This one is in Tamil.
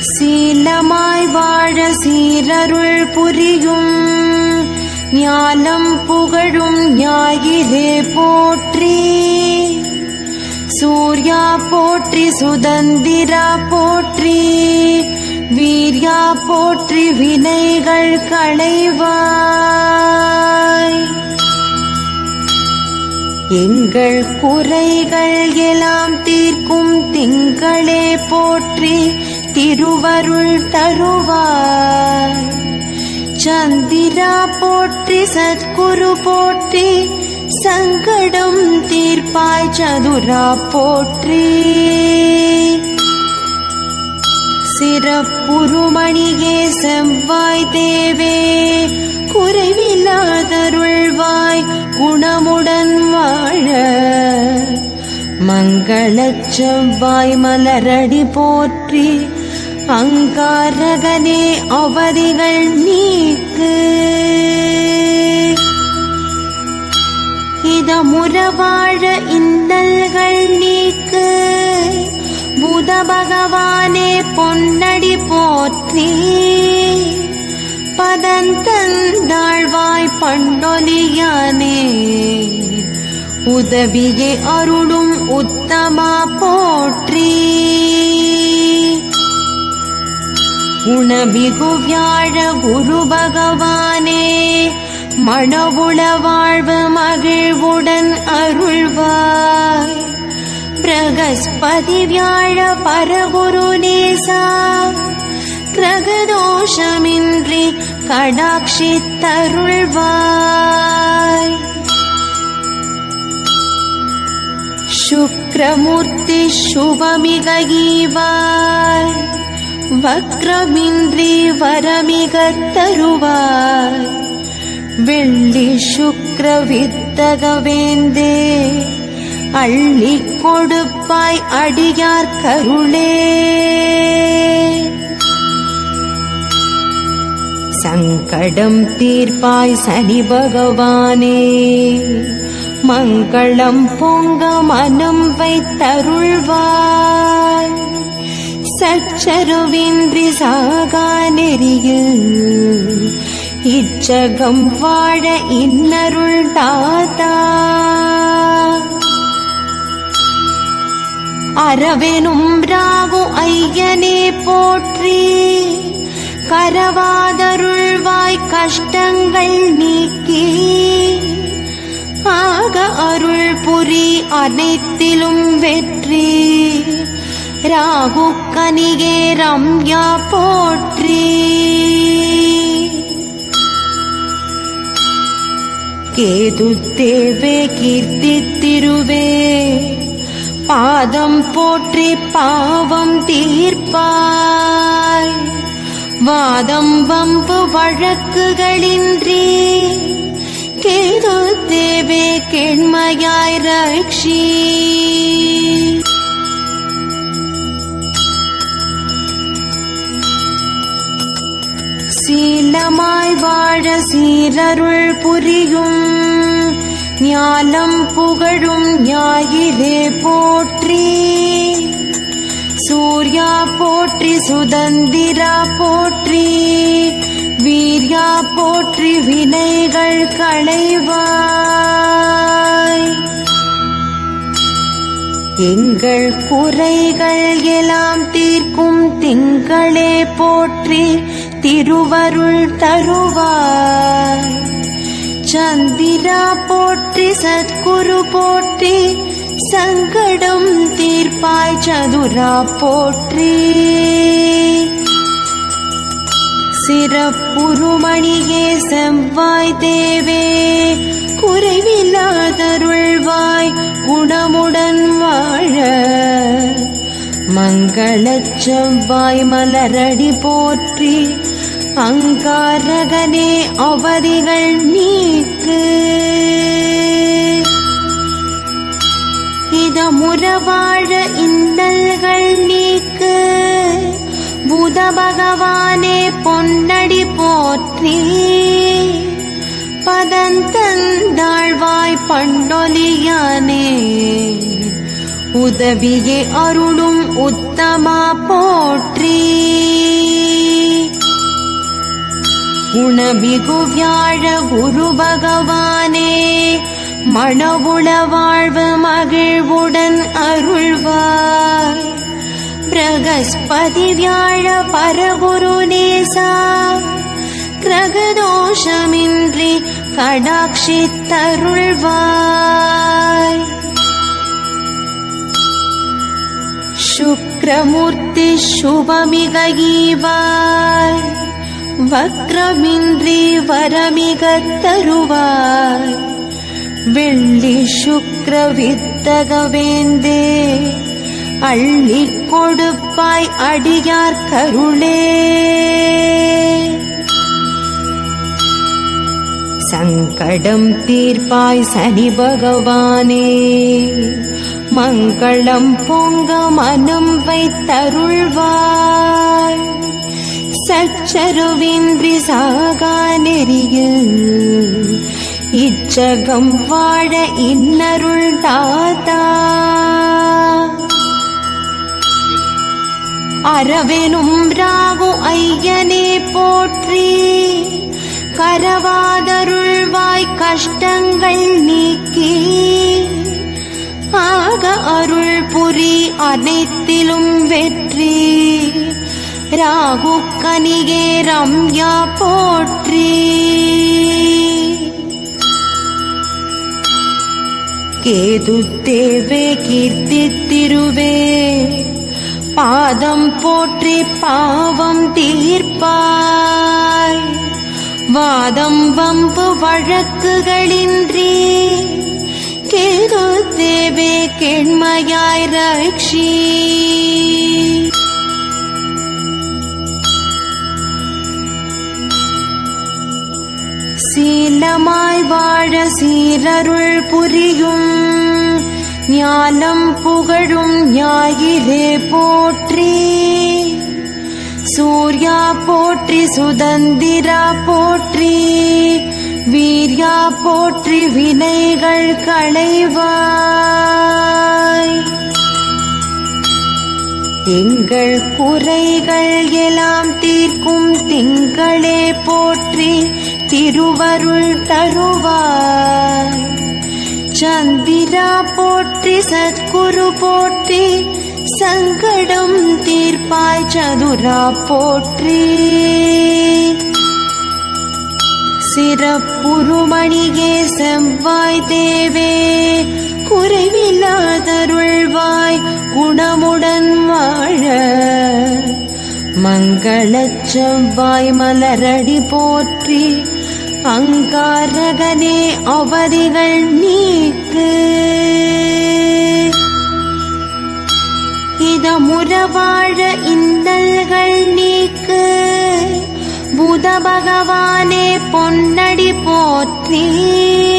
சீலமாய் வாழ சீரருள் புரியும் ஞானம் புகழும் ஞாயிறே போற்றி. சூர்யா போற்றி சுதந்திரா போற்றி, வீர்யா போற்றி வினைகள் களைவாய். எங்கள் குறைகள் எல்லாம் தீர்க்கும் திங்களே போற்றி, திருவருள் தருவாய். சந்திரா போற்றி சத்குரு போற்றி, சங்கடம் தீர்ப்பாய் சதுரா போற்றி. சிறப்புருமணியே செவ்வாய் தேவே, குறைவில்லாதருள்வாய் குணமுடன் வாழ. மங்களச் செவ்வாய் மலரடி போற்றி, அங்காரகனே அவதிகள் நீக்கு. இதமுறவாழ இன்னல்கள் நீக்கு, புத பகவானே பொன்னடி போற்றி. பதந்தந்தாழ்வாய் பண்டொலியானே, உதவியே அருளும் உத்தமா போற்றி. உணமிகு வியாழ குரு பகவானே, மணவுள வாழ்வு மகிழ்வுடன் அருள்வாய். பிரகஸ்பதி வியாழ பரகுரு நேசா, கிரகதோஷமின்றி கடாட்சித்தருள்வாய். சுக்ரமூர்த்தி சுபமிக ஈவாய், வக்ரமின்றி வரமிக தருவாய். வெள்ளி சுக்ர வித்தகவேந்தே, அள்ளி கொடுப்பாய் அடியார் கருளே. சங்கடம் தீர்ப்பாய் சனி பகவானே, மங்களம் பொங்க மனம் வைத்தருள்வாய். சச்சரவின்றி சாகா நெறியில், இச்சகம் வாழ இன்னருள் தாத்தா. அரவெனும் ராகு ஐயனே போற்றி, கரவாதருள்வாய் கஷ்டங்கள் நீக்கி. ஆக அருள் புரி அனைத்திலும் வெற்றி, ராகு கனியே ரம்யா போற்றி. கேது தேவே கீர்த்தி திருவே, பாதம் போற்றி பாவம் தீர்ப்பாய். வாதம் வம்பு வழக்குகளின்றி, கேது தேவே கேண்மையாய் ரட்சி. சீலமாய் வாழ சீரருள் புரியும் ஞானம் புகழும் ஞாயிறே போற்றி. சூர்யா போற்றி சுதந்திரா போற்றி, வீர்யா போற்றி வினைகள் களைவாய். எங்கள் குறைகள் எல்லாம் தீர்க்கும் திங்களே போற்றி, திருவருள் தருவாய். சந்திரா போற்றி சத்குரு போற்றி, சங்கடம் தீர்ப்பாய் சதுரா போற்றி. சிறப்புருமணியே செவ்வாய் தேவே, குறைவில்லாதருள்வாய் குணமுடன் வாழ. மங்களச் செவ்வாய் மலரடி போற்றி, அங்காரகனே அவதிகள் நீக்கு. இதமுறவாழ இன்னல்கள் நீக்கு, புத பகவானே பொன்னடி போற்றி. பதந்தந்தாழ்வாய் பண்டொலியானே, உதவியே அருளும் உத்தமா போற்றி. குணமிகு வியாழ குரு பகவானே மணவுள வாழ்வு மகிழ்வுடன் அருள்வாய். பிரகஸ்பதி வியாழ பரகுரு நேசா கிரகதோஷமின்றி கடாட்சித்தருள்வாய். சுக்ரமூர்த்தி சுபமிக ஈவாய். வக்ரமின்றி வரமிக தருவாய். வெள்ளி சுக்ர வித்தகவேந்தே அள்ளிக் கொடுப்பாய் அடியார் கருளே. சங்கடம் தீர்ப்பாய் சனி பகவானே மங்களம் பொங்க மனம் வைத்தருள்வாய். சச்சரவின்றி சாகா நெறியில் இச்சகம் வாழ இன்னருள் தாத்தா. அரவெனும் ராகு ஐயனே போற்றி. கரவாதருள்வாய் கஷ்டங்கள் நீக்கி ஆக அருள் புரி அனைத்திலும் வெற்றி. ராகு கனியே ரம்யா போற்றி. கேது தேவே கீர்த்தி திருவே பாதம் போற்றி பாவம் தீர்ப்பாய். வாதம் வம்பு வழக்குகளின்றி கேது தேவே கேண்மையாய் ரட்சி. சீலமாய் வாழ சீரருள் புரியும் ஞானம் புகழும் ஞாயிறே போற்றி. சூர்யா போற்றி சுதந்திரா போற்றி. வீர்யா போற்றி வினைகள் களைவாய். எங்கள் குறைகள் எல்லாம் தீர்க்கும் திங்களே போற்றி திருவருள் தருவாய். சந்திரா போற்றி சத்குரு போற்றி. சங்கடம் தீர்ப்பாய் சதுரா போற்றி. சிறப்புருமணியே செவ்வாய் தேவே குறைவில்லாதருள்வாய் குணமுடன் வாழ. மங்களச் செவ்வாய் மலரடி போற்றி. அங்காரகனே அவதிகள் நீக்கு. இதமுற வாழ இன்னல்கள் நீக்கு. புத பகவானே பொன்னடி போற்றி.